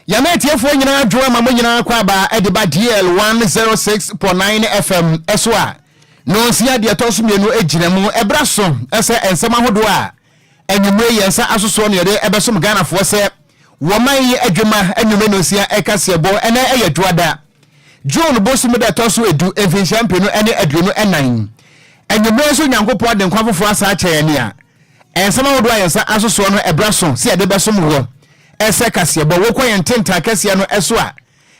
Yametifo nyina dwo ma nyina kwa ba ediba DL 106.9 FM eswa no sia de toso mienu ejinamu ebraso ese ensema hodo a enwumre yensa asoso no yede ebesom Ghana fo se woman adwuma enwumre no sia ekasebo ene eyedwada John bosum de toso edu evin champion ene aduonu enan enwumre so nyankopɔ de nkwafofo asa kyeyene a ensema hodo a yensa asoso no ebraso se yede besom ho ese kasebo wo koyen tenta kase no eso a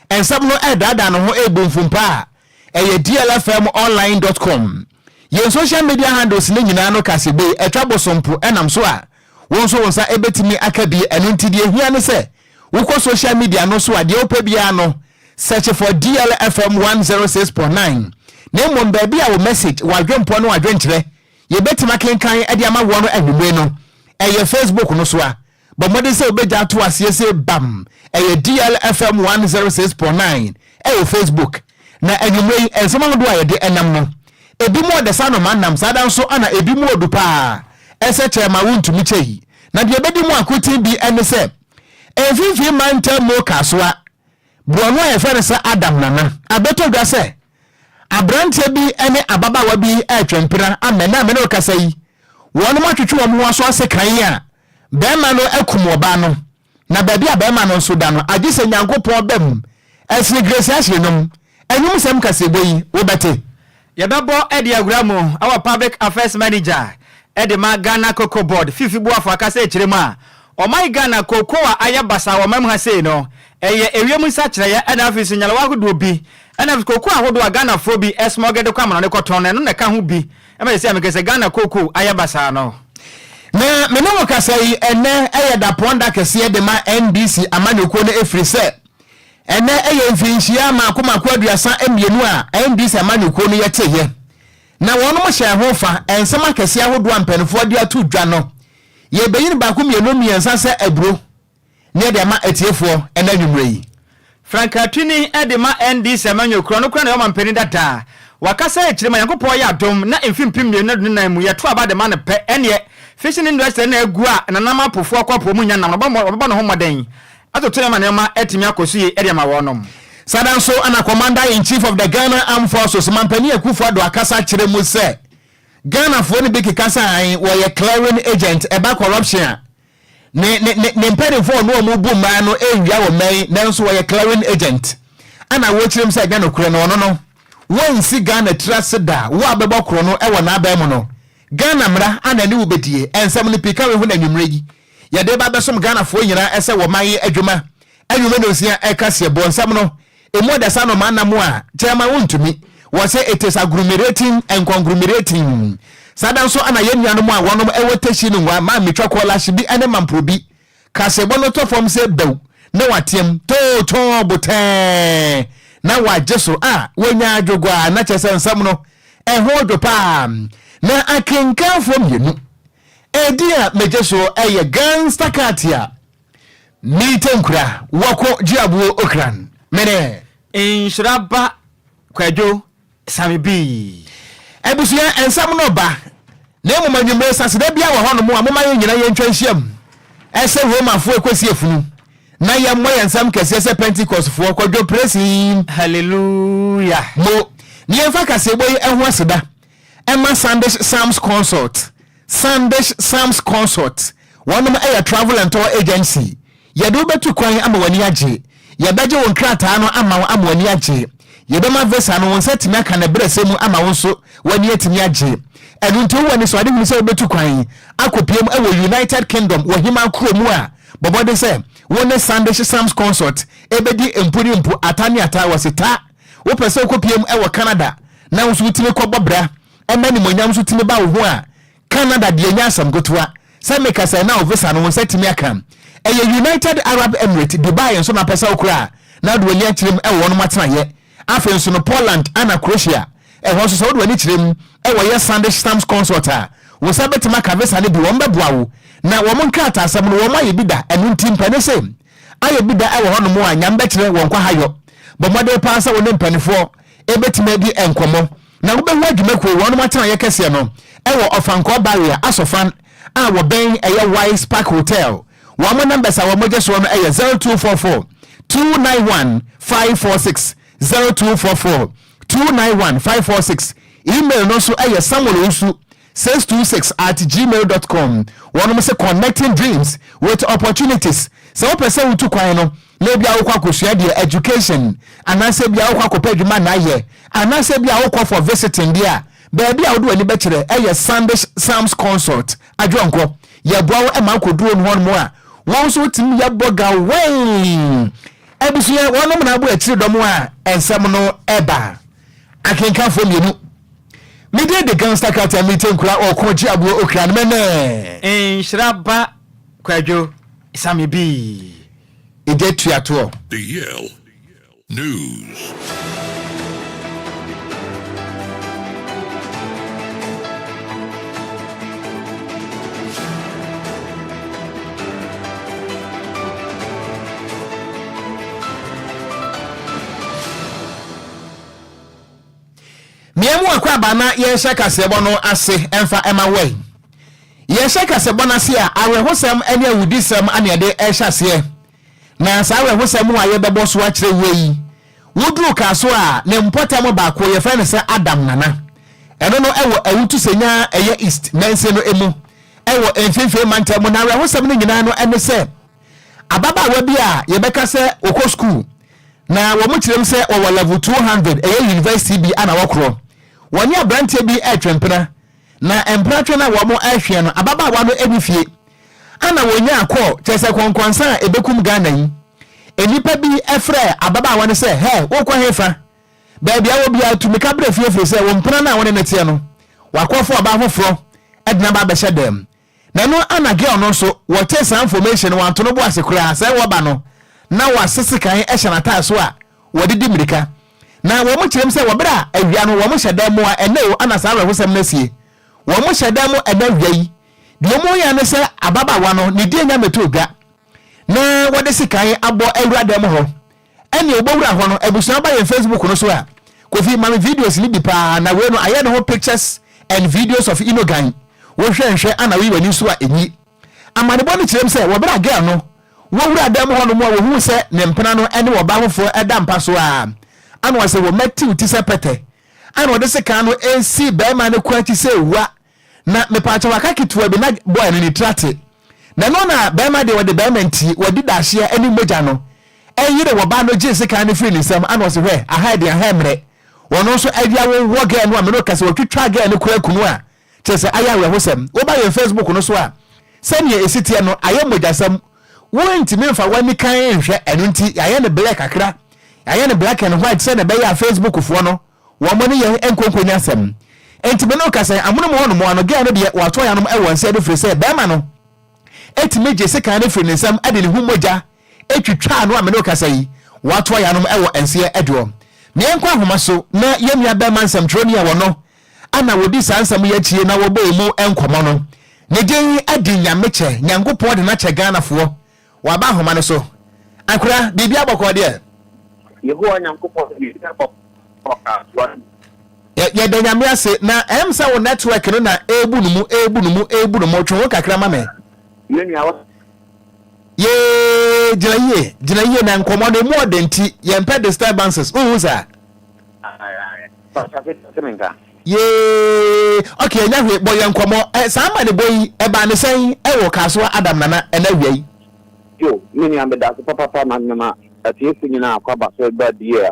ensam no edada no ho ebumfumpa eye DLFM online.com ye social media handles ne nyina no kasebe etwabo sompo enam so a wonso wonsa ebetimi akabi eno ntidie hia ne se wo social media no so a de opabia no search for DLFM 106.9 na mo baby a wo message wadwempo no wadwenkyere ye betima kenkan ade ama wo no ahumwe no eye Facebook no so a but what is obeja to asese bam DLFM 106.9 Facebook na enumre ensema do ayede enam no ebi mo de sano manam sadan so ana ebi mo du pa ese chema wuntumi chei na de ebedi mo akoti bi ene se efifi manta mo kaswa brono e fere se Adam nana abeto dwa se abrante bi ene ababawa bi atwempira amena me no kasai wonu mo twetwe wo mo aso ase kan ya bema no ekumoba no na baby a bema no so da no agise nyankopon bem esri grace ahyenum enum sem kaseboyi wo bete yebebo edi aguramo our public affairs manager edi ma Ghana Cocoa Board fifi bu afọ akase ekirem a o my Ghana cocoa ayabasa wo mam ha sei no eye ewiem nsa kire ya na afisi nyala wagodo bi na cocoa ahodo a Ghana fo bi esmogede kwamano ne koton no ne ka ho bi e ma se amekese Ghana cocoa ayabasa no na menemo kasai ene eyeda ponda kese de ma NDC amanyoko no efrise ene eye mfinhia ma akoma kwaduasa emienu a NDC amanyoko no yeteye na wono mo hye hofa ensema kese ahodo ampanfo de atu dwa no ye beyin ba ko mienu miensa se aburo ne de ma etiefo ene nwumre yi Frankatini ede ma NDC amanyoko no kra na yo mampani data wakasa ekirema yankopɔ ya dom na emfimpim mienu na mu yeto aba de ma ne pe ene fishing industry na egu a na nama pofo akwapo mu nya nam baba no ho moden atoto ya manema etimi akosu ye ede ma wonom sadan so ana commander in chief of the Ghana Armed Forces mampani akufo do akasa kire mu se Ghana fo ne biki kasa an wo ye clearing agent eba corruption ne mpere fo no mu bu ma no ehwia wo man nanso wo ye clearing agent ana wo kirem se Ghana kure no no won si Ghana trust da wo abebo kro no e wo na aba mu no Ghana mra ana ni wobedie ensem ni pika we hu na nwumre gi ya de ba besom Ghana fo nyina ese wo maye adwuma no sia ekase bo ensem no emu da sano manamu a chema wuntumi wo se it is agglomerating and conglomerating sadan so ana yennuano mu a wonom ewotashi no wa ma metwa kola hye bi ene mamprobi kasebo no to fom se bew na watiem to boten na wajeso a wonya adwogwa na chese ensem no eho dopa na akenkan from yenu edia mejeso eye gangster katia mitenkura Okogyeabour Ocran Nhyiraba Kwadwo Sammy B ebusuya ensam no ba na emumanyumre saseda bia wo hono mu amoma nyina yentwanhyiam ese Roma fo ekwesi efunu na yemmo yensam kese se Pentecost fo Kwadwo praising hallelujah mo ni emfa kasebo yi eho aseda Emma Sunday Sam's Consort one of travel and tour agency ye do betu kwan ama wani age ye beje won krata no ama wani age ye be ma visa no won setimi aka na bresemu ama won so wani etimi age enu nto wani so ade hu se betu kwan akopiem e United Kingdom wo hima kromu a bobode se won Sunday Sam's Consort ebedi empuri mpu atani ata wasita wo pese okopiem e wo Canada na wo so timi kobobra emani monyam so timi ba wo ho a Canada de nya asam gotoa se meka se na ofisa no setimi aka United Arab Emirates Dubai so na pesa okura na do nya kirem e wo no matena ye afen so no Poland ana Croatia e ho so do ani kirem e wo ye Sunday Sam's Consort a wo sabetima ka visa ne bi wo mbeboa wo na wo monkrata asam no wo ma ye bida enu ntimpane se aye bida e wo ho no mo anya mbekire wo nkwa hayo bo mode pa sa wo ne mpanifo e betima di enkomo na wo be hu adwumako wo no matena ye kese no e wo Ofanko barrier asofan a wo ben eye Wise Park Hotel One numbers our moja so 0244 291 546 0244 291 546. Email no so Samuel Usu 626@gmail.com. One say connecting dreams with opportunities. So person who to kwan no na bia wo kwa share their education and na say bia wo kwa kopɛ dwuma na ye and na say bia wo kwa for visiting there. Baby a wo do ani bɛkyerɛ Sunday Psalms Consult adwonko ye boa wo ma koduro no ho a won so tim ye boga wen ebusuye wonom na abo akyiri dɔm a ensɛm no eba akenka fo mienu media de gangster kata meeting kura Okogyeabour Ocran Nhyiraba Kwadwo Sammy B ide tuato DL News. miemu akwa bana ye shaka sebo no ase emfa ema we ye shaka sebo na se a awehosem ene awudisem ane de ehase na sa awehosem wa ye bebo so akire weyi woduru ka so a ne mpotam ba ko ye fa ne se Adam nana eno no ewo awutu senya eye east mense no emu ewo enfenfe mantem na awehosem no nyina no ene se ababa wa bi a ye beka se okọ school na wo mu kirem se o level 200 eye university bi ana wakro woni abrantie bi etwempena na empratwe na wo mo ahwe no ababa wa no edifie ana wonya akọ chese konkwansa ebekum Ghana yi enipa bi efre ababa wa no se he wo kwa hefa baby awo bi atumika brefie se wo mpena na woni netie no wakofo aba hofro edina ba behye dem na no ana girl no so wo tesa information wa nto no bo asekura se wo ba no na wasese kan ehye na ta so a wodidi mirika na wo mu kirem se wo bra awia no wo mu hyeda mu a ene o ana sa awehosem na sie wo mu hyeda mu eda wiai de mo ya ne se ababa wa no ne die nya metogwa na wode sikan abo awura mu ho ene obowura ho no ebusuan ba ye Facebook no so a kofi mame videos ni bi pa na we no aye no pictures and videos of inogan wo hwenhwe ana wi wani so a enyi amane bo ne kirem se wo bra girl no wo wura dem ho no mo wo hu se ne mpena no ene wo ba hofo eda mpa so a ana wase wo meti uti se pete ana wode se kan no ensi be ma ne kwachi se wa na me pa cha waka kitwa bi na boy no ni trate na no na be ma de wode be ma nti wodi dahye ani moja no eyire wo ba no je se kan no free ni sam ana wase hwe aha de aha mre wono so adia wo ge no a me no kase wo twitwa ge no kura kunu a chese aya we hosem wo ba ye Facebook no so a sanye esitie no aye moja sam wonti me fa wani kan hwe enu nti aye ne black akra aye ne black and white say na be ya Facebook fo no wo mo ne ye enkonkonya asem enti me no kase amono mo no ano ge no de wato ya no e won say de free say be ma no eti meje se kan ne free ne sam ade ne hu moja etwitwa no a me no kase yi wato ya no e wo ense edo me enko ahoma so na yemia be ma nsam troni ya wo no ana wodi sansam ya chie na wo be mu enkomo no ne gen adi nyameche nyankopon de na che Ghana fo wa ba ahoma no so akura bibia bokọ de Yehowa nyankopon bi ye de nyame ase na emsa wo network no na ebu no mu two kakra ma me ye jiraye na nkomo de mu odenti ye mpe disturbances uza ye okay nya hwe boy nkomo sa ma ne boy e ba ne sen e wo kaso Adam nana e na wiai yo mini ambeda so papa na atiefu nyina akwaba so ba die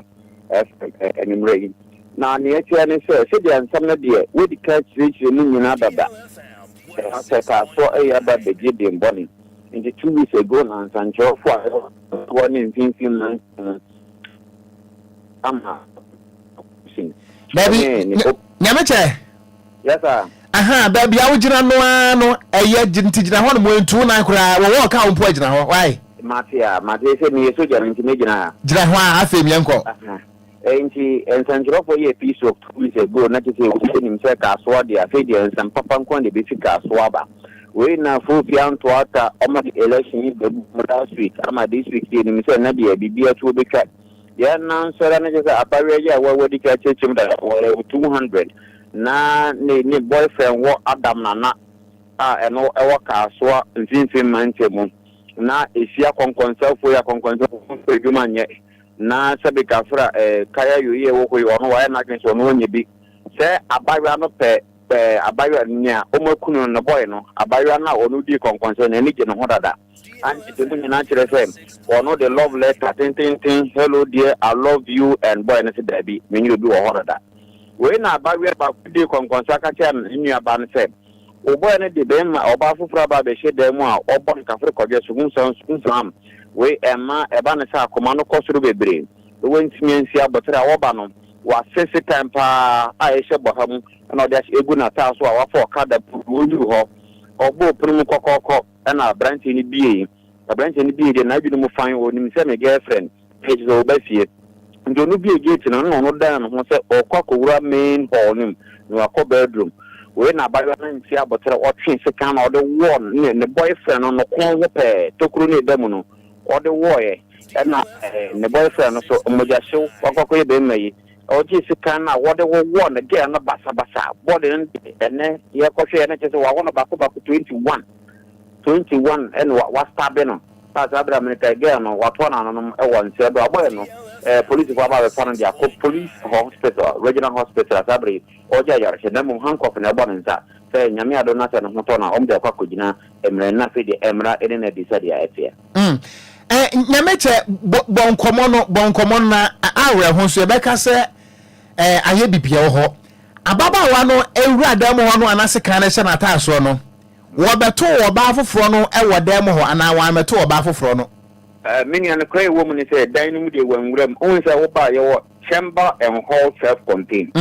enimre na ne etia ne se de ansam na de we di ka chirichiri no nyina dada se ka so ya ba beje de mboni in 2 weeks ago na sancho for one in 15 baby nyameche yes sir aha baby a wojira no eye ntijira ho no mo entu na kura wo ka ompo agina ho why Matia se ni so jara nti mejina jira ho a afem yenko enti ensanjiro for ye piece of 2 weeks ago na tete o se ni mse ka so de afi de ensam papa nkon de be fika so aba we na fu fianto ata oma the election in the last week ama this week ni mse na de bibia to be ka ya na nsora na jesa apare ya wo di ka chechim da 200 na ni boyfriend wo Adam nana eno ewo ka so mfimfim mantemu na esia konkonselfo ya konkonselfo edwuma nye na sabe kafra kaya yoye wo ko ono wa na kenso ono nye bi se abawa no pe abawa nya omakunu no boy no abawa na ono di konkonse na ni je no hodada anti to ni na kire fem ono the love letter tin hello dear I love you and boy na se dabi me you do hodada we na abawa ba di konkonse aka kya Nhyiraba no fem o boy na de be ma oba fufura ba be hye dem a obon kafre kodwe sunsam we ema eba na sa akoma no kosoro bebre we ntimi ansi abotre a woba no wa sese time pa a ehye boham na ode egu na ta so a wa for kada pudu ho obo prum kokoko na branch ni bie de na adwunu mu fan wo nim se me girlfriend page zo ba fie ndo no bie gate no dan no ho se okwa main hall nim no akọ bedroom we na abayo na nti abotre otwe sika na ode won ne boyfriend no kon wo pe tokuru ne demu no ode woye na ne boyfriend no so omojasho wakoko ye be mai oji sika na ode wo won again na basa body ne ye ko hwe na chese wa won bako 21 and wa stab no pass abra minute again no wa to na no e won se do aboy no police for about the dia police hospital regional hospital sabri oja yar se na mu handcuff na bo nza se nyame adona se no to na omde kwa kugina emre na fe de emra ene na decide ya etia nyameche bonkomo na awre ho so e beka se aye bibia ho ababawa no ewura dam ho no anase kan na se na ta so no wo beto wo ba foforo no e wo dam ho ana wa meto wo ba foforo no many and cray woman is a dining with when gram only say wo ba your chamber and hall self contained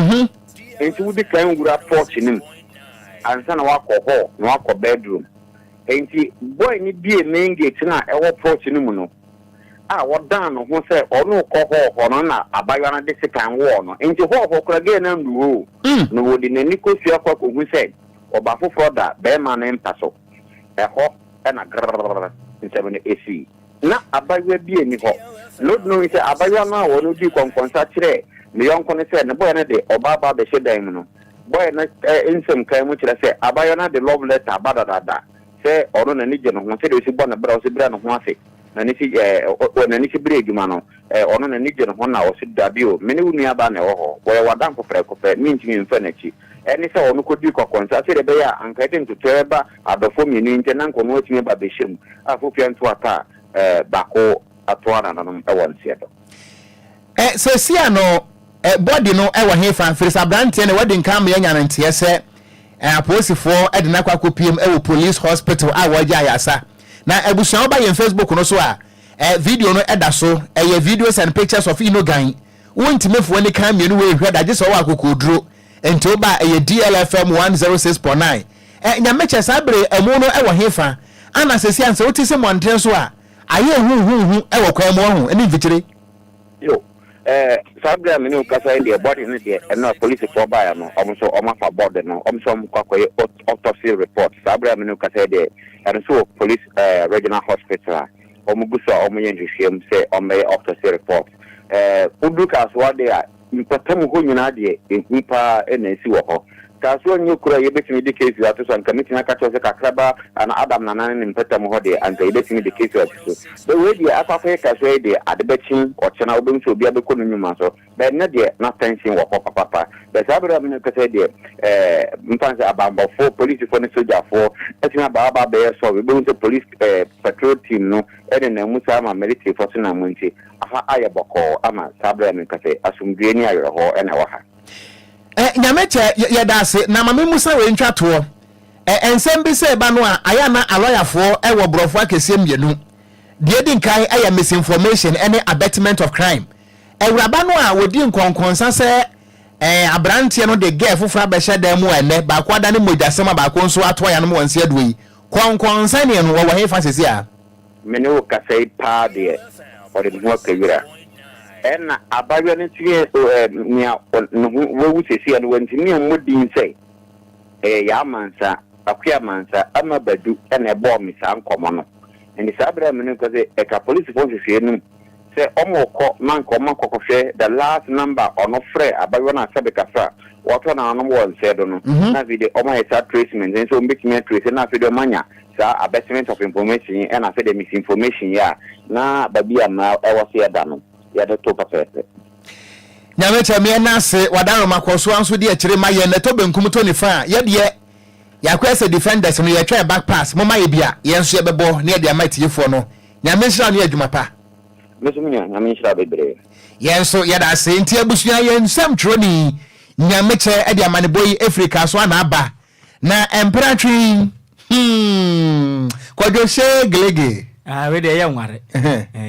into the kind of fortune and son wa ko hall no ko bedroom enti boy ni bie main gate na e wo fortune mu no wo dan no ho say ono ko hall no na abayo na de sekan wo no enti hall kora ge na ndu no wo di nani ko fia kwa ko hu say oba foforo da be ma na mpaso e ho e na grrr nsebe AC na abayo bie ni ho lord no say abayo na wo no di konkonsa kire me yonko ne say ne boy na de oba ba be shedan mu no boy na insem kan mu kire say abayo na de love letter badadada say ono na ni je no ho say de si bo na bra o si bra no ho ase na ni si na ni si bra edwuma no ono na ni je no ho na o si dabio me ne wunu ba na wo ho boy wadan ko pre mi ntimi mfa na chi eni say ono ko di kokonsa say de be ya anka ete ntutu eba adofo mi ni nte na nko no otimi ba be shem afofia ntu ata bako atwana na no e won sieto se sia no body no e wo hefa firisa brantie ne wedding kam ya nya ntie se aposifo e de na kwakọ PM e wo police hospital a wo ja yasa na ebusuan ba yen Facebook no so a video no e da so ye videos and pictures of inogan wontimefo ne kam mienu we hwe da je so wa akokoduro enti oba ye DLFM 106.9 nyameche sabre emu no e wo hefa ana se sia nse otise monten so a aye hu e wo kwa mo hu eni vitire yo sabra me no kasa de body no de na police for buy no omso omafa board no omso mkwakọ autopsy report sabra me no kasa de and so police regional hospital omugusa omuyenjihiem say omay autopsy report uduka so de a mpatam ho nyina de nipa na esi wo ho kaso nyu kura yebetimi de case atu so committee na kacho se kakraba ana adam na nan mpatam ho de anka yebetimi de case atu so we de afafa kaso de adebechin ochena obem so bia be konu nyuma so be na de na tension wo papa be sabra me kase de mpanse abamba for police for ne soldier for etina baba be so we be police patrol team no ene na musa ma military force na munti aha ayeboko ama sabra me kase asumdwe ni ayero ho ene wa ha nyameche yedase na mame musa we ntwa to ensem bi se ba no a aya na aloyafo e wo brofo akese mienu die din kai aya misinformation any abetment of crime ewraba no a wodi nkonkonsa se abrantie no de girl fofra be hye dan mu ene ba kwada ne mojasema ba ko nso ato ya no wonse adoyi konkonsa ne no wo hefa sesi a mene wo kasai pa de ore mo kewira ena abayo ne tie nia wo sesi an wanti ni modin sei ya mansa akwa mansa ama badu ena ebo mi sa nkomo no eni sabra mene ko se ka police force fie no say omoko manko manko share the last number on ofre abayona sabekasa what na no one said no na video omo is tracement and so make me trace na video manya sa abasement of information and I said the misinformation ya na babia ma e was here dano ya the top perfect Nyamecha me na se wadaro makoso anso de akire ma ye neto benkum to ni fa ye de yakwese defenders no ye twa back pass mo ma ye bia ye nso ye bebo na ye de amatifo no Nyamecha no ye adwuma pa mesumunya Nyamecha bebre ye nso ye da se ntia busua ye nsam troni Nyamecha e de amaneboyi Africa so na aba na empratry Kwadwo sheglege we de ye nware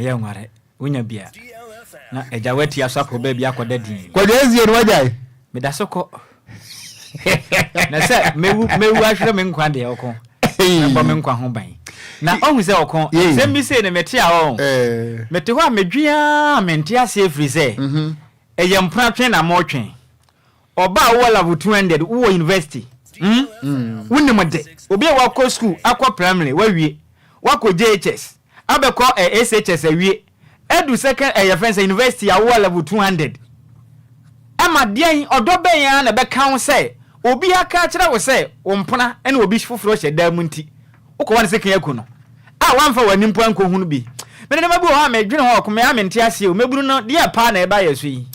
ye nware wonya bia na eja weti asako ba bia akoda din Kwadwo ezie no wajai me da soko na se mewu ahwere me nkwa de okon mbo me nkwa ho ban na ohun se okon se mi se ne mete a o mete ho a medwia mente ase free se eye mpra twen na mo twen oba wo level 200 wo university wunnim de obi wa ko school akwa primary wa wie wa ko JHS abeko SHS awie edu second friends university a wo level 200 ama dian odoben ya na be kan say obi aka kire wo say ompona ene obi foforo hye da munti ukọ wan second yaku no a wanfa wani mpo anko hunu bi me ne mabu ho amedwene ho okome amenti ase o meburu no de pa na e ba yesu yi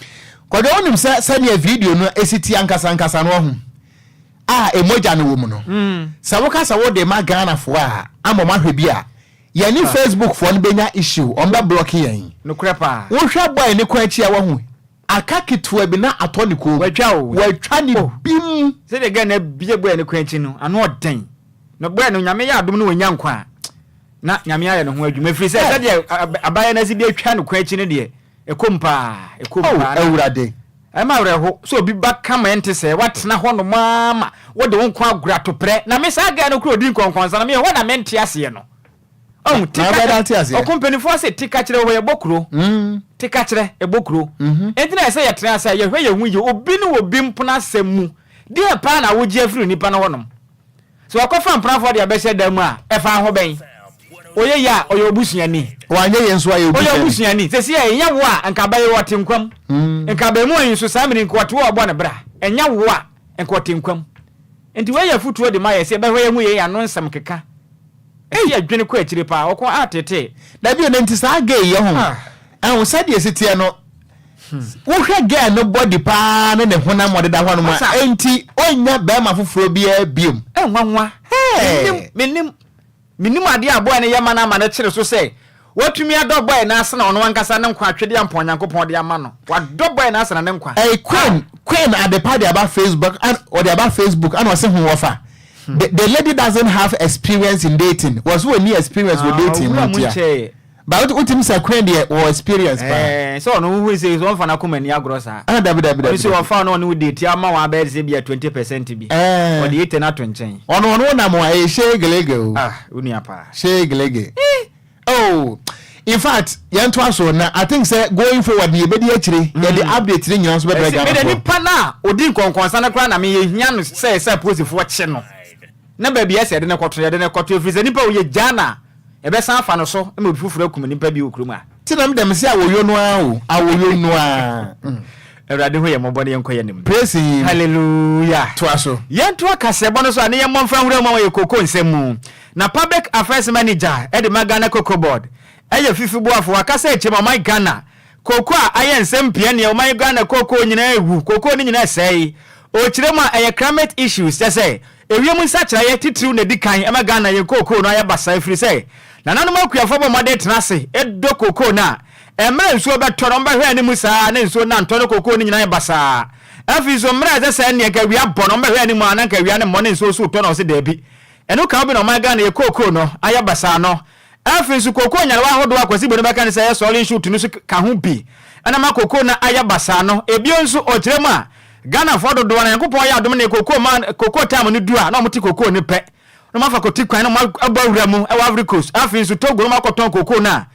Kwadwo onim se ne video no esiti ankasa no ho emoja no wo mu no sa wo ka sa wo de ma Ghana fo a amoma hwe bi a ye ni Facebook fo no benya issue on be block yen no krepa wo hwa boy ne kwa chi a wo hu aka ketua bi na atoni ko watwa ni bim se de Ghana bie boy ne kwa chi no ano oden no boy no nyame ya adom no wonya nkwa na nyame ya no ho adwuma firi se de abaye na si bi atwa no kwa chi no de ekompa ewurade ema wreho so obi baka ma ente se watena ho no mama wode won kwa agura to pre na me sa ga no kro di nkonkonsa na me ho na mente ase no on tika o company for say tika kire wo ye bokuro tika kire e bokuro entina se ye tena se ye hwe ye hu ye obi no obi mpona semu de pa na wo gi afiri nipa no honom so akofa mpra for de abese da mu a e fa ho ben oye ya oye obusuani wanye yenso aye obusuani se se ye wo a nka baye wote nkwam nka ba mu yin so samiri nka wote wo obo na bra enya wo a nka wote nkwam enti we ya futuo de maye se be hwe mu ye ya no nsam keka e ya dwene kwa akire pa okon atete da bi no ntisa ga ye ho an sa de sitie no wo hwe ga no body pa no ne honam wode da ho no ma enti onya ba ma foforo bia biom nwanwa minim ade abo ne yema na ma na kire so se watumi adoboy na ase na ono wankasa ne nkwa atwede ampo Nyankopon de ama no wadoboy na ase na ne nkwa queen at the party about Facebook and or the about Facebook and was who offer the lady doesn't have experience in dating was who any experience with dating but what him say queen there or experience so no who say one for na come ni agrosa da so one for no no date ama wa be say bia 20% bi or the 8 na 20 ono na mo e shegelege uni apa shegelege oh in fact yanto aso na I think say going forward ye bedi akire ye the update ni nyanso be brega me de nipa na odi nkonkonsa na kra na me ye hia no say posifo che no na ba bia se de ne kwoto efiri nipa wo ye jana ebe san afa no so e me fufuru akum nipa bi okrum a ti na me dem se awoyo no a Erade ho ye mobone yenkoye nim praise hallelujah to aso yento akasebo no so ane ye momfa hura ma ye koko nsemu na public affairs manager ede magana koko board eye fifibu afo akasa eche ma my Ghana koko a aye nsem pia ne my Ghana koko nyina ewu koko ni nyina sei o kirema eye climate issues say ewiem nsakira ye titiriu na dikan e ma Ghana ye koko no aye basa afiri sei na nanu makuafo bo mode tenase edo koko na emre nsuo betoro mba hwe animu saa na nsuo na ntoro koko ni nyina basa afi so mra ze se ne ka wia bono mba hwe animu anan ka wia ne mo ne nsuo so to na o se debi enu ka obi no ma Ghana ye koko no aye basa no afi so koko nyara wa hodo akwasi bo ne baka ne se ye solin shoot no so ka ho bi ana ma koko na aye basa no ebio nso o kirem a Ghana fodo do na Yankopon ya adom ne koko man koko time ne dua na mo ti koko ne pe no ma fa koti kwan no ma abawura mu e wa Ivory Coast afi so Togo no ma koton koko na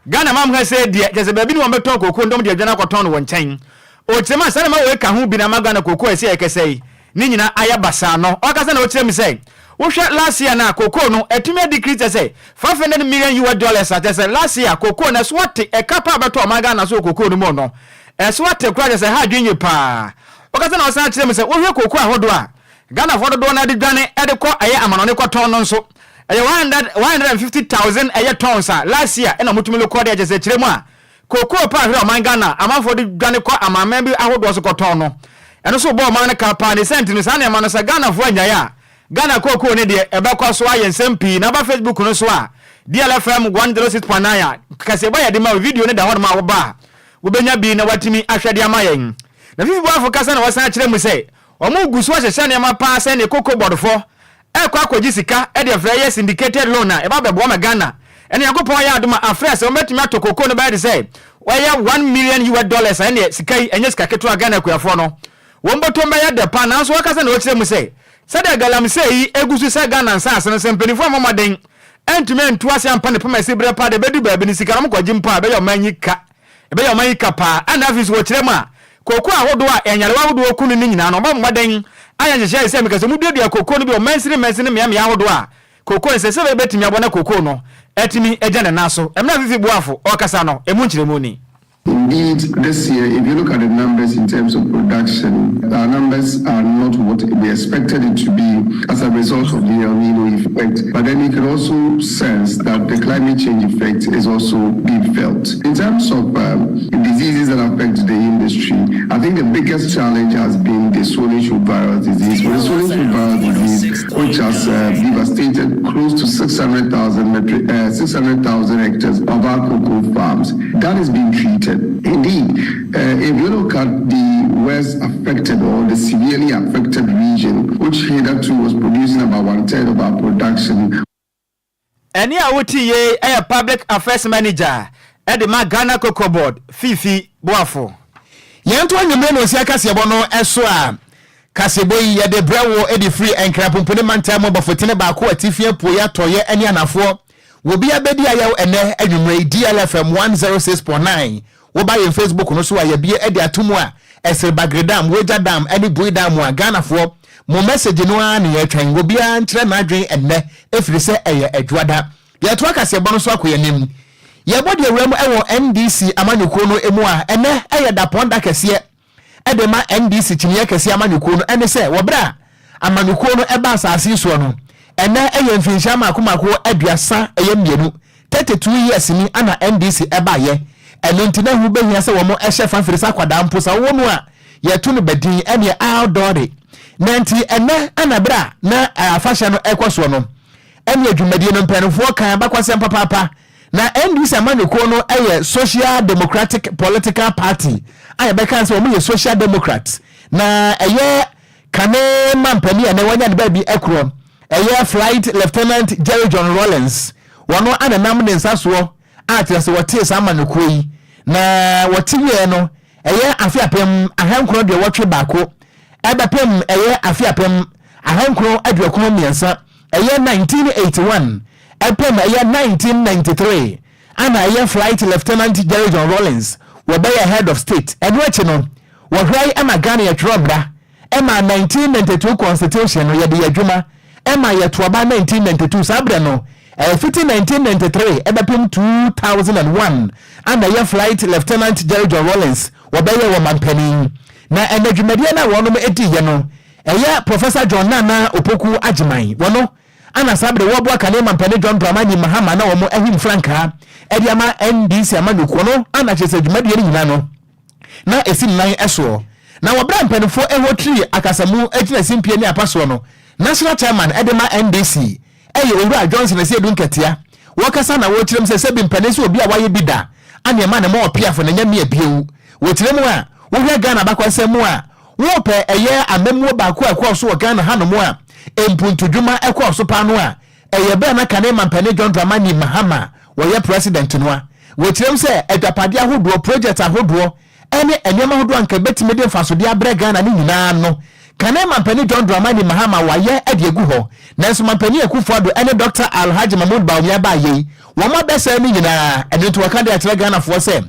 Ghana mam ha say dia jese baby no beton koko ndom dia dwana koton no wonchen o tema sane ma we ka ho bi na magana koko ese ekesei ni nyina aya basa no o ka se na o kire mi say Usha last year na cocoa no etime decrease say $500 million at say last year cocoa na swate e kapa beto amaga na so cocoa no mo no e swate kura say ha dwenye pa okata na osan kire me say ohwe cocoa ahodo a Ghana for do na de dwane e de kɔ aye amano ne kɔtɔn no nso eye 150,000 aye tons last year e na mutumi le kɔ de say kire mu a cocoa pa hwe o man Ghana amafo de dwane kɔ amama bi ahodo so kɔtɔn no eno so bo man ka pa ne sent no sa na ma no say Ghana fo anya ya Ghana Koko ne de ebekwa so aye nsɛmpi na ba Facebook no so a DLFM 106.9 kase ba ya de ma video ne da ho ma wo ba wo benya bi na watimi ahwede amayen na fifi bo afo kasa na wasan kire mu sɛ omo gusu ahyehye ne ma pa sɛ ne Koko bɔdofo ekwa akoji sika e de frɛ yɛ syndicated loan na e ba bɛbo ma Ghana ene yakopɔ ya adoma afrɛ sɛ ometimi ato Koko no ba de sɛ wɔyɛ $1 million ene sika enye sika keto Ghana kuafo no womboto mba ya de pa na so wakasa na okire mu sɛ sɛde galam sei egusu sɛ Ghana nsa no sɛmpanifo amaden entime ntu ase ampa ne pema sibre pa de bedu baabi ni sika no kɔgye mpa be yɛ ɔmanyika pa ana afis wo kyerɛ mu a Koko ahodo a enyare ahodo kunu ni nyina no ba mmaden aya hyehye sɛ mekase mu duadua Koko no bi o mansiri me ahodo a Koko sɛ sɛ betimi abɔ na Koko no etimi egya ne naso emna fifi buafo ɔkasa no emu nkyerɛ mu ni. Indeed, this year, if you look at the numbers in terms of production, our numbers are not what we expected it to be as a result of the El Nino effect. But then you can also sense that the climate change effect is also being felt. In terms of diseases that affect the industry, I think the biggest challenge has been the swollen virus disease. For the swollen virus disease, which has devastated close to 600,000 hectares of our cocoa farms, that is being treated. Indeed, if you look at the worst affected or the severely affected region, which hitherto was producing about 1/3 of our production. Any awuti ye a public affairs manager at the Ghana Cocoa Board, Fifi Boafo. Yanto anyumre no sia kasebo no eso a kasebo yi ye de brewo e de free enkrapompone mantamo bafotine ba ko atifie po ya toye ani anafo wo bia bedi ayew ene anyumre DLFM 106.9 wo ba ye Facebook no so a ye bia e de atomu a esel bagredam weja dam ani buidam a Ghana fo mo message no a ne ye twan wo bia nkyere na adwen ene efiri se eye adwada ye to akasebo no so akoyanim ye bodi awram ewo NDC amanyuko no emu a ene eye da ponda kese ede ma NDC tinye kese amanyuko no ene se wo bra amanyuko no eba asase so no ene eye mfinsha makomako aduasa eye mienu 32 years ni ana NDC eba ye eno ntina hu behia se wo mo ehye fanfirisa kwada mposa wo no a ye to no badin ene outdoor nanti ene ana bra na afahye no ekoso no ene adwumadie no mpanfo kan bakwasem papa na NDC amanyuko no eye Social Democratic Political Party aye beka se wo mo ye Social Democrats na eye kane mampani ene wanya de ba bi ekro eye Flight Lieutenant Jerry John Rollins wono ananam ne nsaso atrese wote samanyuko yi na wotiwe no eye afiapem ahankro de wotwe bako ebepem eye afiapem ahankro aduakono miensa eye 1981 epem eye 1993 ana eye Flight Lieutenant Jerry John Rollins wo be head of state enwechi no wo hwai ema Ghana ye trobra ema 1992 constitution no ye de adwuma ema ye toba 1992 sabre no fiti 1993 ebepem 2001 ana ye Flight Lieutenant Jerry John Rollins wo be ye wo mampanin na enadwumadie na wono edi ye no eye Professor John Nana Opoku Ajiman wono ana sabre wo bo akane mampanin John Dramani Mahama na wo mo ehim franka ediama NDC amanyuko no ana chese adwumadie ni nyina no na esi nan eso na wo bra mpanifo ehotri akasamu etina simpie ni apaso no national chairman edema NDC eye Owura Johnson ese edunketia wo kasa na wo tirem se bi mpanisi obi a waye bida ane ma na ma opiafo na nyame abieu wo tirem a wo hwe Ghana bakwasemu a wo pe eye amemu baako akọ so Ghana hanomu a empuntudwuma ekọ so pa no a eye be na kane mampani John Dramani Mahama wo ye president no a wo tirem se edapade ahodo project ahodo ene enyema ahodo anka betime de mfasode abre Ghana ni nyina no kane mampani John Dramani Mahama waye adiegu ho nanso mampani Akufo-Addo ene Dr. Alhaji Mahmoud Bawumia ba ye wo ma besa ni nyina ene to wakade atere Ghana fo se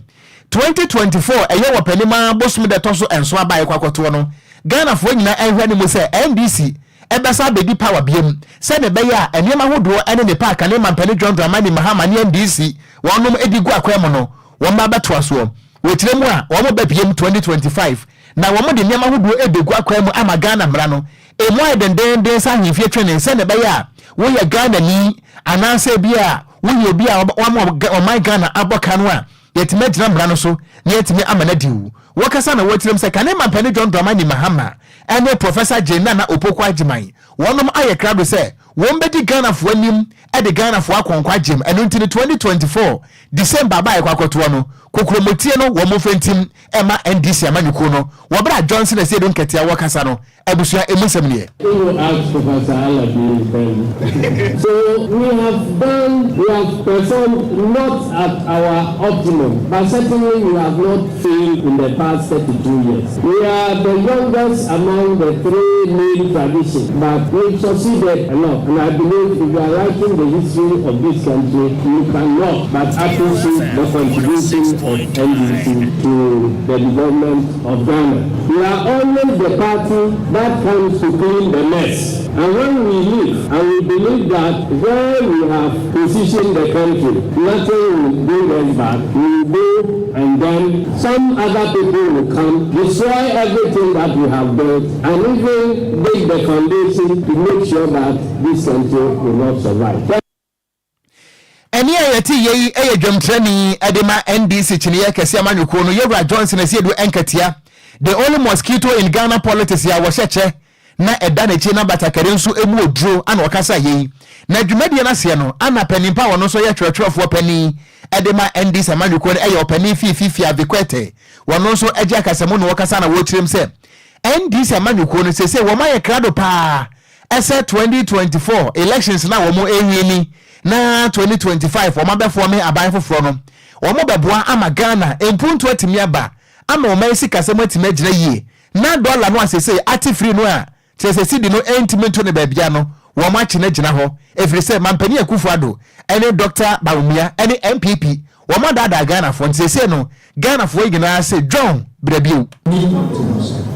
2024 eye wo panima bosum de toso enso abaye kwakoto no Ghana fo nyina ehwe ni mu se NDC ebesa bedi power biem se ne beya enema hodo ene ne park ane mampani John Dramani Mahama ne NDC wonom edigu akwem no won ba beto so wetiremu a wo ba biem 2025 na wo de enema hodo edegu akwem ama Ghana mra no emu ayedenden sa hifie twene se ne beya wo ye Ghana ni ananse bia wo ye bia o my Ghana aboka no a yetime gyina mra no so ne yetime amana diwu wakasa na wetirem se kane mampani John Dramani Mahama ene Professor Jena na Opokwa Ajiman wonom aye krado se won bedi Ghana fo anim e de Ghana fo akonkwa agim eno ntini 2024 December ba ye kwakoto no kokromotie no wo mo fentim e ma NDC amanyuko no wobra Johnson na se do nketia wakasa no abusua emusem ne so we have performed not at our optimum, but certainly we have not failed in the past 32 years. We are the youngest among the three main traditions, but we've succeeded a lot. And I believe if you are writing the history of this country, you cannot but appreciate the contribution of NDC to the development of Ghana. We are always the party that comes to clean the mess. And when we live and we believe that where we have positioned the country, nothing will bring us back. We will go and then some other people will come, destroy everything that we have built, and even make the foundation to make sure that this country will not survive. Eni ayeti ye dwemtrani edema NDC chiniye kese amanyuko no Yewra Johnson asiedu enkatia the only mosquito in Ghana politics ya wohyeche na eda na chi na batakare nso emu oduro ana okasa ye na dwumadi na se no ana panimpa wono so ye twerɛtwerɛfo pani edema NDC amanyuko no eye opani fifi avikwete wono so eje akasemo no wakasa na wochirem se NDC amanyuko no sese wo maye krado pa ese 2024 elections na wo mo ewieni na 2025 wo mabefo me aban foforo no wo mo beboa ama Ghana empuntu atimi aba ama wo mai sika sema atimi agina yie na dollar no asese ati free no a sese di no entiment no babia no wo ma chi na gina ho every say mampani Akufo-Addo ene Dr. Bawumia ene MPP wo ma dada Ghana fo sese no Ghana fo igina say John Brabiu.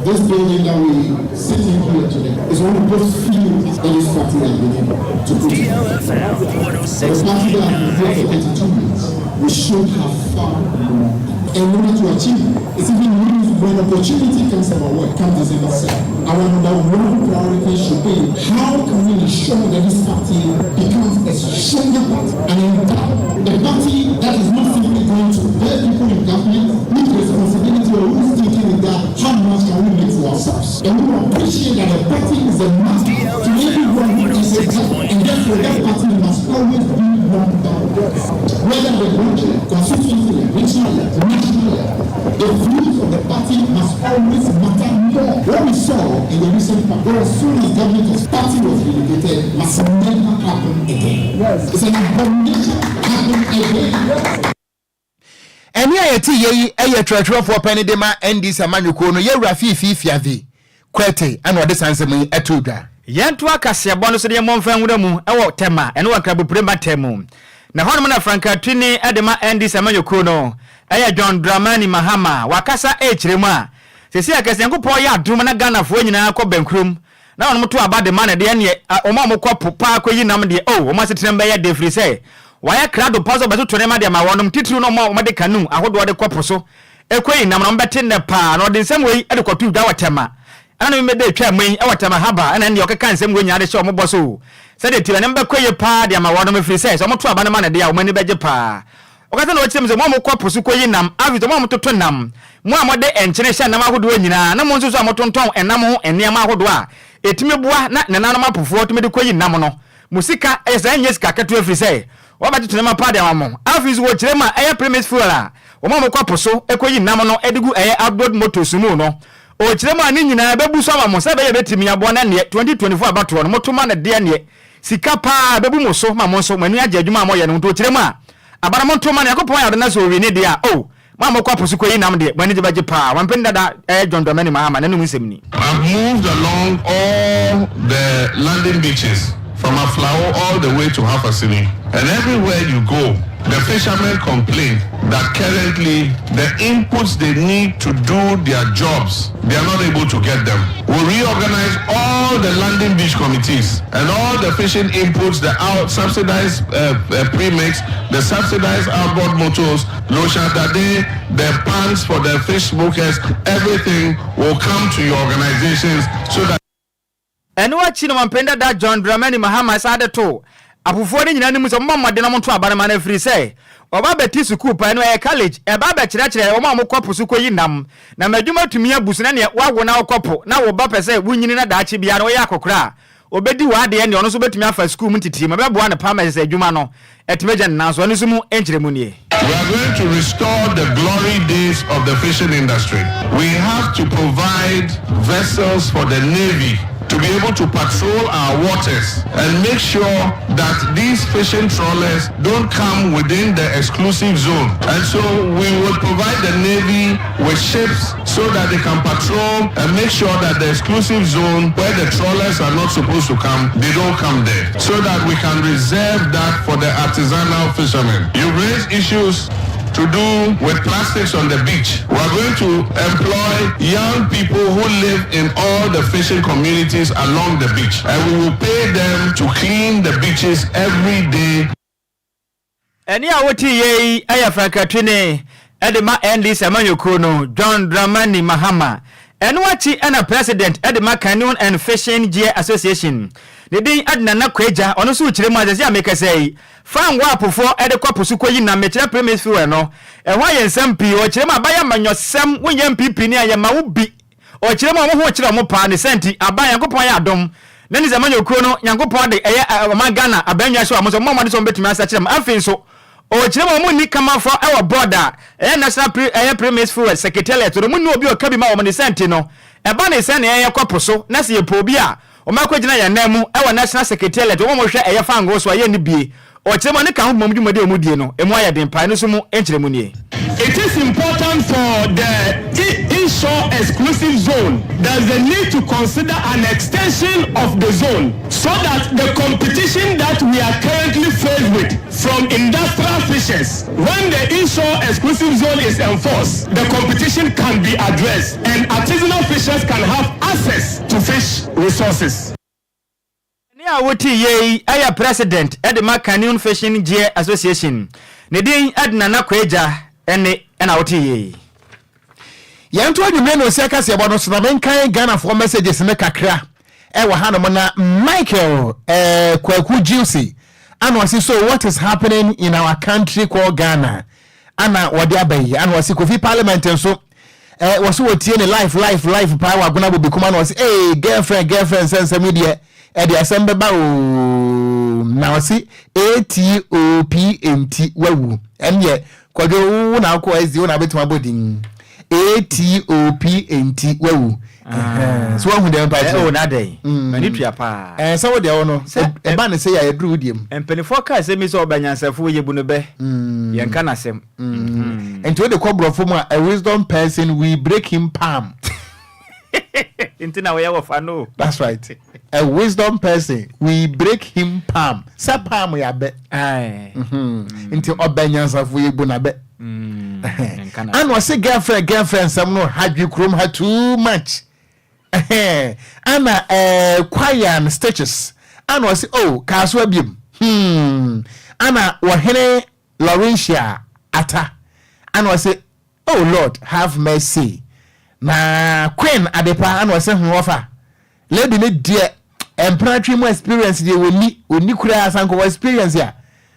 This building that we sit in here today is one of those few that is party that we need to put DLFM 106. The party that has been here for 32 years, we should have far more. And we need to achieve it. It's even used when opportunity comes our way, comes December 2nd. Our number one priority should be how can we ensure that this party becomes a stronger party and a party that is not simply going to bear people in government with responsibility or who's thinking that how much can we make for ourselves. And we appreciate that the party is a must to everyone who is a government, and therefore that party must always be one power. Whether the budget, constituency, regional, national, the views of the party must always matter more. What we saw in the recent past, where as soon as government party was relegated, must never happen again. Yes. It's an abomination happen again. Eni ayeti ye eye twerɛtwerɛfo pani de ma NDC amanyuko no Yewra fifi avi kwete ana ode sansem etudwa yentu akase bono so de momfa nwura mu ewo tema ene wa krabupure matemu na hono na Franka Twini edema NDC amanyuko no eye John Dramani Mahama wakasa echiremu a sesi akase yankopɔ ya adum na Ghana fo nyina akɔ bankrum na wono to abade ma na de ne ɔma mo kɔ popa akɔyi nam de o ɔma setrem bɛyɛ de free say waya krado paso beto to ne ma de ma wonom titiri no ma de kanu ahodo de kɔpo so ekɔyi nam no mbɛte ne pa no de nsɛm wei de kɔtu da watema ana me de twa mwen e watema haba ana ne ɔkeka nsɛm wei nya de hye ɔmo so sɛ de tiba ne mbɛkɔye pa de ma wonom free say ɔmo to abane ma na de a ɔmani bɛgye pa ɔkasa na wɔkyerɛ sɛ mo kɔpo so kɔyi nam avito mo toto nam mo amode enkyene hye nam ahodo nyina na mo nso so amotonton enam ho enema ahodo a etimi boa na nenanom apofo tumi de kɔyi nam no musika ɛsɛ nyɛ sika kato free say wabati tunema pade amamo afis wo kirema eye premise fuela wo mamo kwapo so ekoyi nam no edigu eye outboard motors mu no o kirema ni nyina bebu so amamo se be ye betimi abo na ne 2024 abato no motoma na de ne sika pa bebu mo so mamo so manu agye adwuma mo ye no to kirema abara motoma na yakopon ya de na so wi ne dia o mamo kwapo so koyi nam de mani je baje pa wampeni dada John Dramani Mahama na no nsem ni. I've moved along all the landing beaches from Aflao all the way to Hafasini. And everywhere you go, the fishermen complain that currently the inputs they need to do their jobs, they are not able to get them. We reorganize all the landing beach committees and all the fishing inputs, the subsidized premix, the subsidized outboard motors, loshadade, the pans for the fish smokers, everything will come to your organizations so that. And what you know, Penda that John Dramani Mahama said to. Apufo ni nyina nimu so mama de na monto abarama na free say oba beti school pa no e college e ba ba kire kire o ma mokwapo su koyi nam na madwuma tumi abusu na ne wawo na okwapo na wo ba pese wunyini na daachi bia no ya kokora obedi wa de ne ono so betumi afa school mu titi ma bebo na pama se adwuma no etimeje na so ne so mu enkyeremu nie. We are going to restore the glory days of the fishing industry. We have to provide vessels for the Navy to be able to patrol our waters and make sure that these fishing trawlers don't come within the exclusive zone. And so we will provide the Navy with ships so that they can patrol and make sure that the exclusive zone where the trawlers are not supposed to come, they don't come there, so that we can reserve that for the artisanal fishermen. You raise issues to do with plastics on the beach. We are going to employ young people who live in all the fishing communities along the beach, and we will pay them to clean the beaches every day. Eni awoti ye ayafraka twene edema ND Samanyoko John Dramani Mahama enwachi ana president edema Canoe and Fishing Gear Association. The day adna na kweja ono so chire mu azese ameka sei fan wa apofo ede kwaposu koyi na mechire premise fi no e hwa ye nsam pi o chire ma abaya manyosem wonye mpipi ni aye ma ubi o chire ma ho chire mo pa ne senti abaya yankopon ya adom na ni zaman yokuro no yankopon de eye magana abanwa so amoso mo so betumi asa chire ma afin so o chire ma mo ni kama fo e wo border e national premise fi secretariat to mo ni obi o kabi ma wo ne senti no e ba ne se ne eye kwaposo na se ye po obi a o makwagina ya namu ewa national secretariat o mo hwe eye fango so aye ni bie o chemo ne ka ho mom dwumade o mudie no emu aye den pa no so mu enkyeremu nie. It is important for the inshore exclusive zone. There's a need to consider an extension of the zone so that the competition that we are currently faced with from industrial fishers, when the inshore exclusive zone is enforced, the competition can be addressed and artisanal fishers can have access to fish resources. Awoti ye aya president edema Canoe Fishing Gear Association ne din adna na kweja ene awoti ye yanto adwumre no se kase ebo no so na benkan Ghana for messages ne kakra e wa hanom na Michael Kwaku Juicy ana wasi so what is happening in our country called Ghana ana wode abayi ana wasi kofi parliament so wasi wotie ne life pa wa gona bobi kuma na wasi girlfriend sense media e dey assemble ba o na wasi ATOPNT wawu enye Kwadwo na akọ ezi na betima bodin ATOPNT wawu so hu dem pa o na dey mani tua pa so wo dey no e ba ne say ya edru diem empenifo ka se mi so obanyansafo yebu no be yenka na sem enti we dey kwbrofo mu a wisdom person we break him palm. Intina we have no. That's right. A wisdom person, we break him palm. Sa palm ya be. Aye. Into obenyansa for you buna be. And was a girlfriend some no had you chrome her too much. Anna choir stitches. And was Caswebim. Anna wahene Laurentia ata. And was oh Lord, have mercy. Na queen adepa an wase hu offer lady ne die empratry mo experience de oni kura asanko experience ya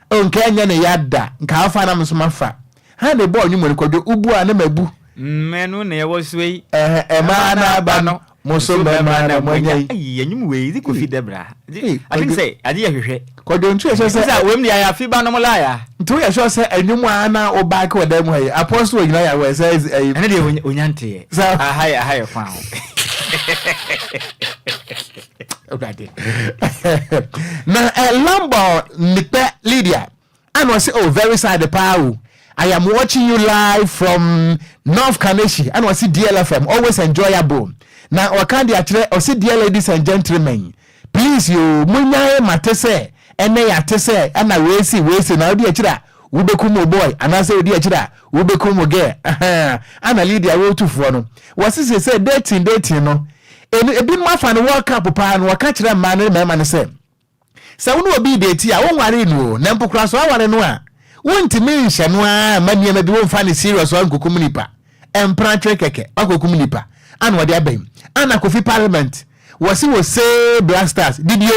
onka anya ne yada nka afa na mso mafa ha de ball nyumo Kwadwo ubu a na mabu menu ne wo swei ma na ba no moso be ma na monya yi anyum we di Kofi Debra I think say ade ya hwehwe Kwadwo ntu so say wem dia ya fi ba no mola ya ntu ya so say anyum ana o back we dem hayi apostle nyina ya we say ene de onyante ahaya fa okay na Lumba nipe Lydia and was say very sad the power. I am watching you live from North Kaneshi and was DLFM always enjoyable. Now Ocran Nhyiraba or see dear ladies and gentlemen, please you munyae matese ene ya tese ana wesi na odi akira ubekum boy anase odi akira ubekum girl ana Lydia we tufo no wasise say dating no ebi ma fa no world cup pa no waka kira ma ne say wono obi date a wonware no na mpokura so aware no a wontimi nhye no a manie ma bi won fa ne serious wan kokum nipa empra keke akokum nipa ana wode abem ana kofi parliament wasi wo say blasters didi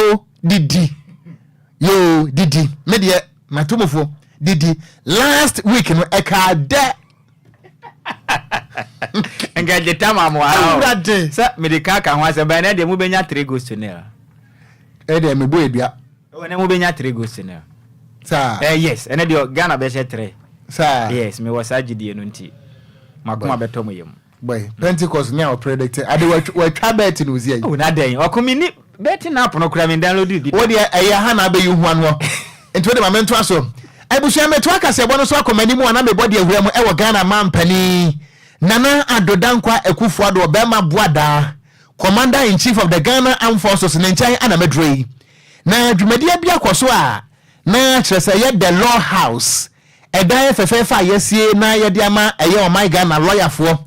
media matumofo didi last week no eka de enga de tamamo sa medika ka ho ase ba na de mu benya 3 goals to nil de me bo edua o na mu benya 3 goals to nil sa yes ene de Ghana be she 3 sa yes me was agidie no nti makoma beto mo yem boy Pentecost now predicted ade we twa bet no zi ayi o na den okomini betting app no kura me download bi wo de eya ha na be yu hu anu ento de mamento aso abusia meto akase bo no so akomani mu ana me body ahura mu e wo Ghana mampani Nana Adodankwa Akufo-Addo Obema Buada Commander in Chief of the Ghana Armed Forces Nenchai ana medrei na dwumadia bia kwaso a na kyerese ye the law house edan fefefa yesie na ye de ama eye o my Ghana lawyer fo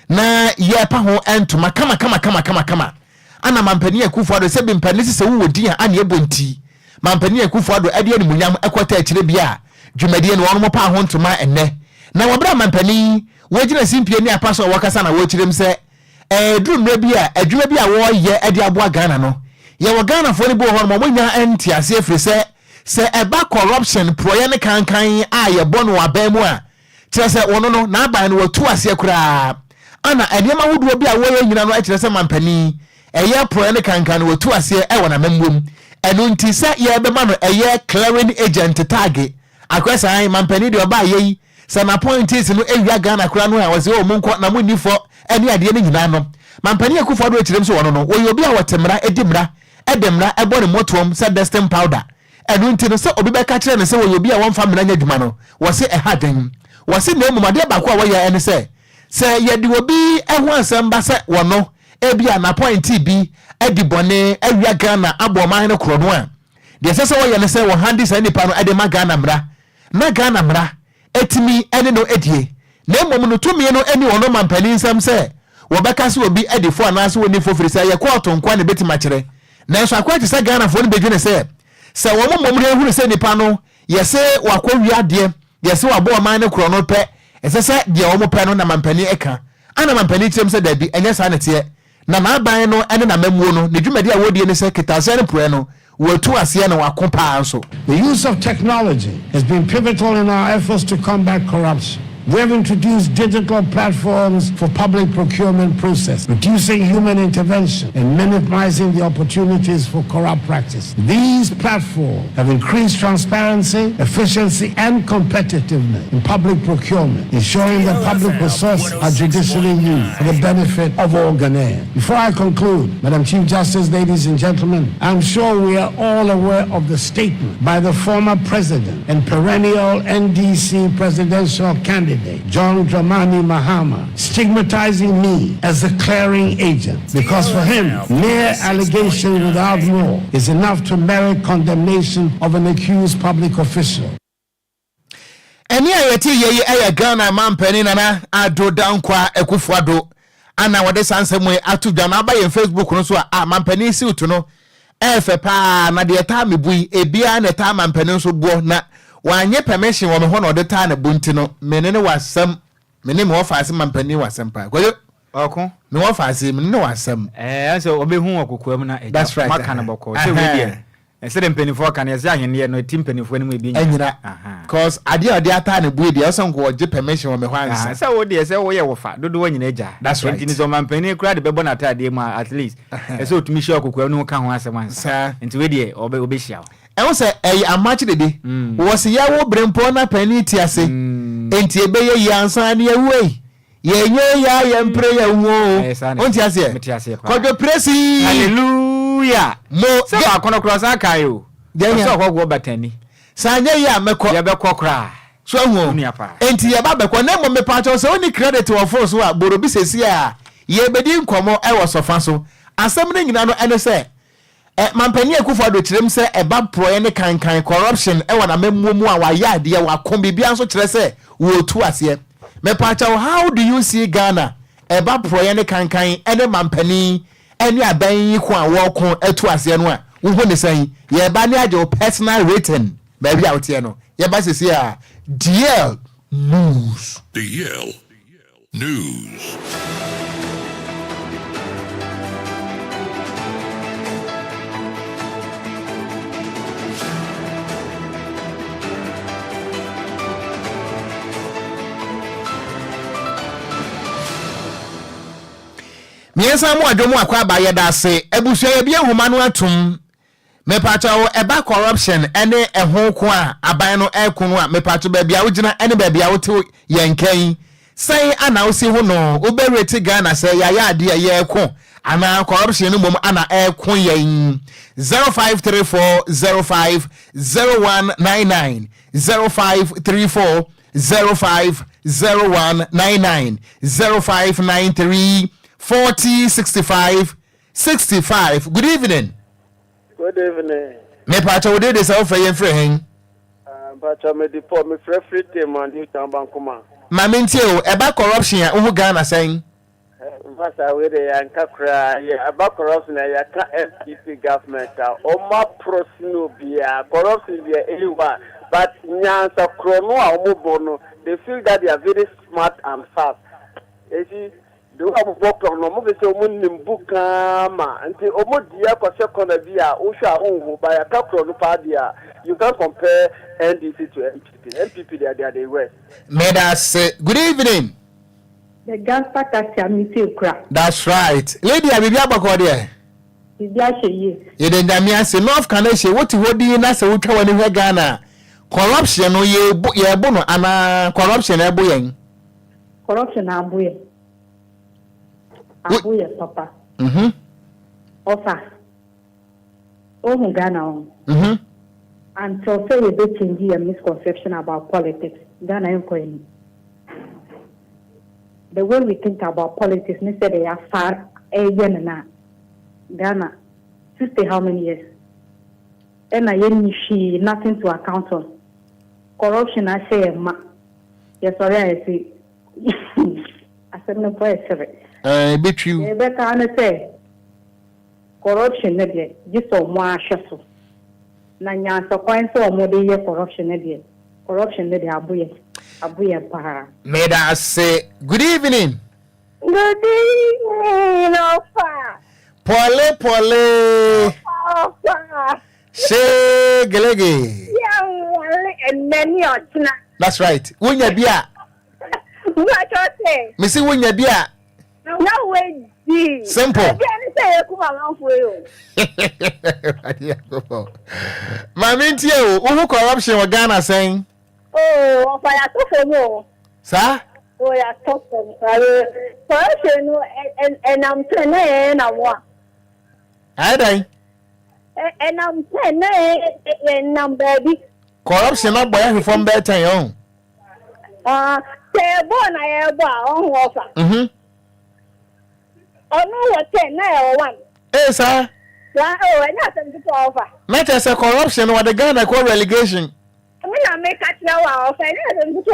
na ye pa ho entuma kama ana mampani Akufo-Addo se bi mpani se wo wodi a ana ebonti mampani Akufo-Addo ade animunyam ekota akire bia dwumadie no ono pa ho ntuma enne na wobra mampani wajina simpie ni apaso wakasa na wochirem se drum bi a adwuma bi a wo ye ade aboa Ghana no ye wo Ghana fo ni bo ho mo nya enti ase afri se eba corruption proye ne kankan a ye bono abamu a kire se wono no na aban no watu ase kura ana enema woduo bi a wo ye nyina no kire se mampani eye proye ne kankan watu ase e wona mamwom enu nti se ye beba no eye clearing agent tag akwesa ai mampani de oba ye sana point is no ewia Ghana kura no a wose o monko na munni fo eni ade ne nyina no mampani Akufo-Addo ekirem so wono no wo obi a wotemra edimra edemra ebone motom se destin powder enu nti no se obi be ka kire ne se wo obi a wonfa mra nya dwuma no wose ehaden wose na emumade ba ko a wo ya ene se ye de obi eho asem ba se wono ebi a na point bi edibone ewia Ghana aboman no kro no a de se wo ye ne se wo handi se nipa no ede ma Ghana mra na Ghana mra etimi ene no edie na emom no tumi no eni wono mampani nsam se wobeka se obi edifo anase woni fofiri se ye court nkwa ne betima kire na so akwati se Ghana fo ne bedwene se wo momre ehuru se nipa no ye se wakwa ade ye se wabo man ne kro no pe ese se de wo mo pe no na mampani eka ana mampani tirem se dabi enye sa ne te na aban no ene na mamuo no ne dwumadi a wodie ne se kitase ne pro no The use of technology has been pivotal in our efforts to combat corruption. We have introduced digital platforms for public procurement process, reducing human intervention and minimizing the opportunities for corrupt practice. These platforms have increased transparency, efficiency, and competitiveness in public procurement, ensuring that public resources are judicially used for the benefit of all Ghanaians. Before I conclude, Madam Chief Justice, ladies and gentlemen, I'm sure we are all aware of the statement by the former president and perennial NDC presidential candidate, John Dramani Mahama, stigmatizing me as a clearing agent because for him, mere allegation without more is enough to merit condemnation of an accused public official. Eni ayeti ye Ghana mampani Nana Adodankwa Akufo-Addo ana wode sansem atu dwa na abaye Facebook no so a mampani si utu no efe pa na de ta mebui ebia na ta mampani so bo na wanye permission wo me ho no de ta na bunti no menene wasam mene me ofase mampani wasam pa koyo oko me ofase mene wasam so obehu okokoam na eja maka na boko se we dia instead mpenifo kan yesi ahene no timpenifo ne mu ebi anyira cause ade ata na bui dia so nko oje permission wo me ho ansa se wo dia se wo ye wo fa dodo wanyina eja ntini so mampani kura de bebo na tade mu at least so otumi shi okokoam no ka ho asem ansa nti we dia obehia ewo se amachi dede wo se ya wo brempo na pani ti ase enti ebeye yansa na yewei yenye ya yempre ya wo onti ase Kwadwo presi hallelujah mo se ba kono cross aka yo so kwagwo batani sanye ya meko ya be kokra so hu enti ya ba beko na mo me pa cho se oni credit wo force wa borobi sesi a ye bedi nkomo e wo sofa so asem ne nyina no ene se Mampani Akufo-Addo kyerem sɛ eba proye ne kankan corruption ɛwɔ na memmu a wayɛ ade wa kom bibia nso kyerɛ sɛ wo tu ase me pacha how do you see Ghana eba proye ne kankan ene mampani ene aban yi ko a wo ko atu ase no a wo hu ne san ye ba ne agye personal rating ba bia wote no ye ba sesi a DL News. DL News. Miensa mu adwomu akwa abaye da se ebusua ye bia homa no atum mepacha wo eba corruption ene eho ko a aban no ekunu a mepacha ba bia wo gina ene ba bia wo te yenkan sai ana wo si ho no oberete Ghana se ya ade ye eko ana corruption no mom ana eko yen 0534050199 0534050199 0593 406565. Good evening. Good evening. Me pacha wo dey say ofre yen free hen. Pacha me depo me free team and you tamba kuma. Ma mentie o eba corruption a wo Ghana sen. Pasa we dey anka kra ya aba corruption ya ka FPP government o ma prosino bia corruption bia ewa but nyansa krono a omo bono they feel that they are very smart and fast. Do have work on no mo be say omo nimbuka ma nti omo dia ko second bia o hwa onwo ba ya ka krono pa dia you can compare NDC to MPP they are the West. Good evening. The gangster taxi amiti ukra. That's right. Lady Abibia Bakode. Bibia sheye. Ye den damia se North Canada what hodi na se wotwa wani hwe Ghana. Corruption no ye bo no ana corruption e bo yen. Corruption abuye. Abuye papa. Ofa. Oh Ghana on. And so say we be changing a misconception about politics. Ghana Enquiries. The way we think about politics, instead they are far na Ghana, 60 how many years? And I she nothing to account on. Corruption, I say, yes, sorry, I say. I said no for a bit you. Rebecca, I say, corruption, just so more shuffle. Nanya, so coin so more day corruption, corruption, abuye. Made us say good evening. Good evening, Opa. Pole. Opa. Say gelege. Yeah, and many are. That's right. Wunya bia. What you say? Me see wunya bia. No way. Simple. I can't say I come around for you. Mami tie o corruption wa Ghana saying. Oh, Opa ya to for mo. Sir? Oh, ya to for. Corruption no and I'm saying na wa. Ai dai. And I'm saying na baby. Corruption na boy from better yon. Tebo na ebo on Ofa. Ono what 10 na 1. Eh sir. Wa oh, and nothing to offer. Matter say corruption wa the Ghana call relegation. Me na make catch na wa offer na nothing to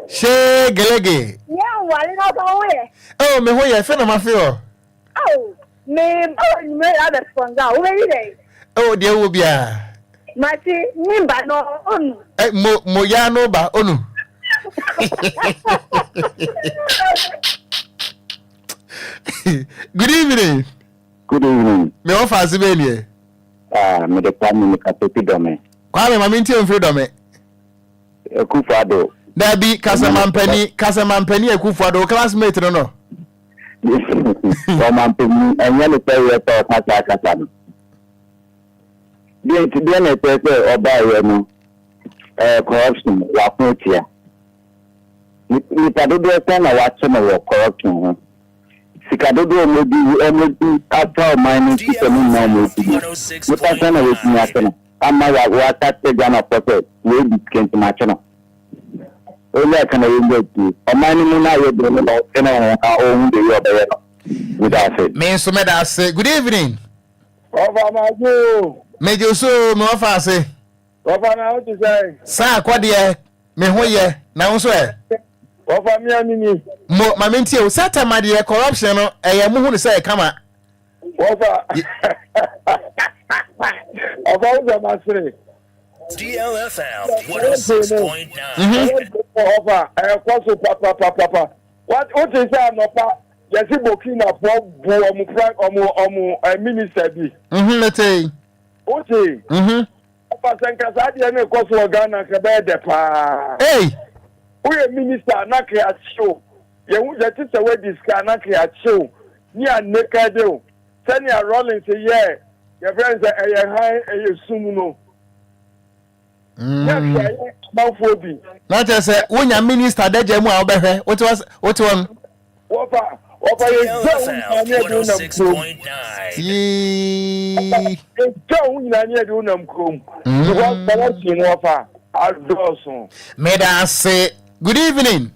She gelege. Yeah, wale na ba we. Oh, me ho ye fe na ma fe o. Oh, me other sponsor. Where dey? Oh, there will be a Mati nimba no onu. Mo ya no ba onu. Good evening. Good evening. Me offer Sibenie. Me the family me kapepi dome. Kwa me mami ntie mfiri dome. Akufo-Addo. Dabi Kasamampani Akufo-Addo classmate no. Mampani enye le pe ye to kasa no. Dia na pe oba ye no. Corruption wa kotia. Ni tadodo e na wa che no corruption. Sikadodo omodi after mining system na mo ti. Ni pasa na wetin ya tena. Ama wa tate Ghana process we be kent ma cheno. Ola kana yende ti. Omani mu na ye do no tena o hu de yo be no. Good afternoon. Me so me da say good evening. Over my go. Mejo so me ofa ase. Over now to say. Sa Kwadwo me ho ye na wo so e. Over me amini. Mo ma mentie o satama de corruption no eye mo hu ne say kama. Over. Over the master. DLFM 106.9. Over. Kwaso papa. What is that no pa? Yes, Burkina Faso minister bi. Letey. Okay. Papa Sankasa de na kwaso Ghana ka be de pa. Hey. We minister na ka show. Ye hu je tise we diska na ka show. Ni aneka de o. Senior Rollins ye. Your friends are high and sum no. Not just say when your minister de jemu a obehwe. What one? Opa DLFM 106.9. Yee. May I say good evening.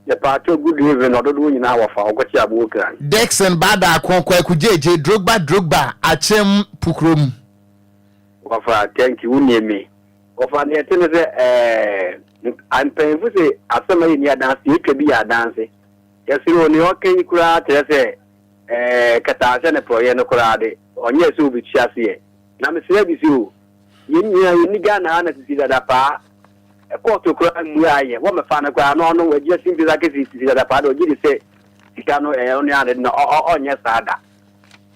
The party good evening. I don't know in our far. Okogyeabour Ocran. Dexon Bada Okogyeabour Drogba Achem Pukrum. Wafa, thank you. Me. Wafa, ne tell say I'm paying for say asema ni ya dance. You can be a dance. Yes, you only okay. Kura tell say kataase ne proye no kura de. Onye so bi chiase. Na me say bi you. Ni Ghana na ti da pa. Koto kura mu aye. Wo me fa na kwa no we just simply like ti da pa do ji say tikano only ade no onye sada.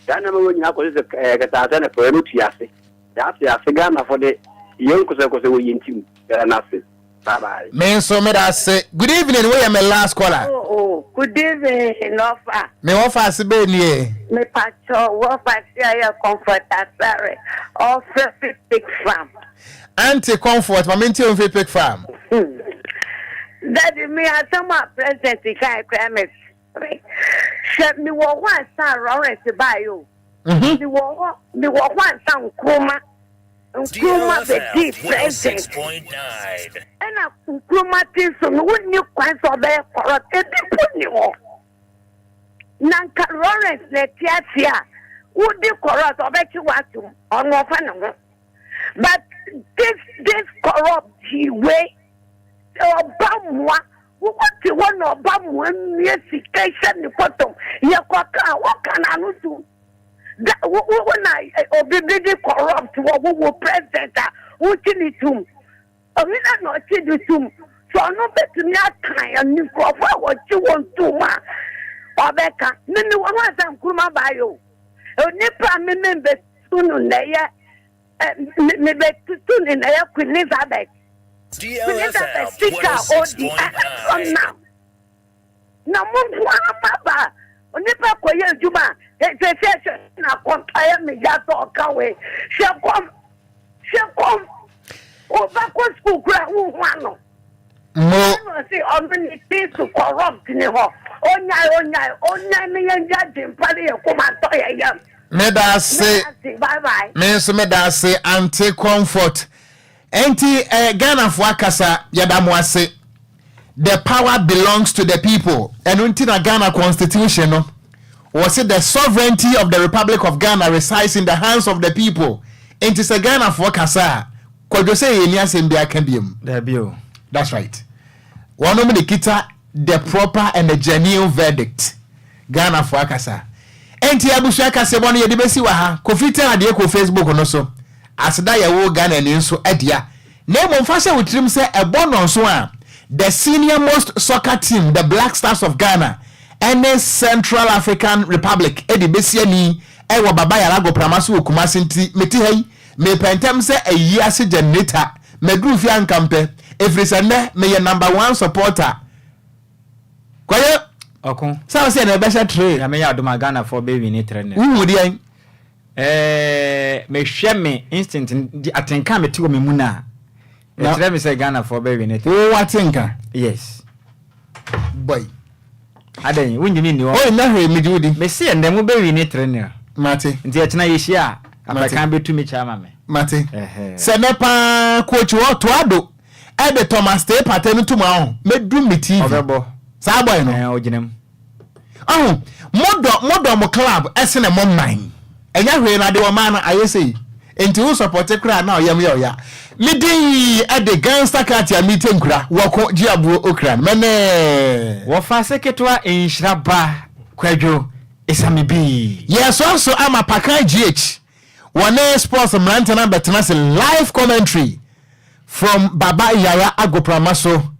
Dan na me nyina ko say kataase ne proye no tiase. That's ya Ghana for the young kose we yintim. Na say. Bye bye. Me so me da say good evening. We am my last caller. Oh, good evening, Offer. Me offer se be ni e. Me pacho offer share comfort asare. Offer pick farm. Anti comfort, ma menti on fi pick farm. Daddy me asama president kai premise. Shep me wo wan san Lawrence bayo. Me wo wan san Nkrumah. Nkrumah be deep president. 106.9. And a Nkrumah thing so no new kwan so be corrupt e dey put ni ho. Nanka Lawrence le tiatia. Who dey corrupt obechi watu on ofa no. But this corrupt way Obama who want to one Obama investigation the bottom ya kwaka what can I do that when I obey corrupt who president who chini tum omina no chini tum so no betu ni akan and you go for what you want to ma obeka nini wa san Nkrumah bayo onipa me membe tunu na ya me betun in a Queen Elizabeth. DLFM 106.9. Na mungu baba onipa koye juma se na compare me ya to kawe shekom o ba ko school kura hu ano mo say on the things to corrupt ni ho onya me yanja jimpale e ko ma to yam. Me da say bye bye. Me so me da say anti comfort. Enti Ghana for akasa yadamu ase. The power belongs to the people. And until the Ghana constitution no, was it the sovereignty of the Republic of Ghana resides in the hands of the people. Enti se Ghana for akasa Kwadwo say eni asem bia kan biem. There be o. That's right. One of the kita the proper and the genuine verdict. Ghana for akasa. Enti abusua kase bono ye de besi wa ha kofita ade ko Facebook no so aseda ye wo Ghana ni nso adia na mo mfa se wotrim se ebono nso a the senior most soccer team the Black Stars of Ghana and the Central African Republic e de besi ani e wo baba yara go pramaso okumase nti meti hai me pentem se ayi ase generator medru fi ankampe efrisane me ye number 1 supporter kwaye Okun. Sao say na be tray. Ya me ya do Ghana for baby ni trainer. Who di an? Me hwe me instant atenka me ti wo me mu na. E tell me say Ghana for baby ni. Oh, atenka. Yes. Boy. Adan wunyi ni wo. Oh, na hwe me di. Me see ndem wo baby ni trainer. Mate. Nti e tena yehia abakan betu me chama me. Mate. Se me pa coach wo to ado. E be Thomas Tay pattern to ma ho. Me du me TV. Obebo. Sa boy no. Oginem. Oh, modo mo club esene mo man. enya hwe na de wo man ayese enti wo support kra na oyam ya midi at the gangster cat ya meeting kra Okogyeabour Ocran mene wo fa seketwa Nhyiraba Kwadwo Sammy B. Yes, also I'm a Pakai GH. One sports Mrantana Betanasi live commentary from Baba Yaya Agopramaso,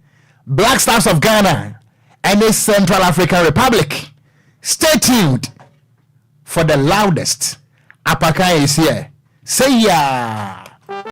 Black Stars of Ghana, and the Central African Republic. Stay tuned for the loudest. Apakai is here. Say ya.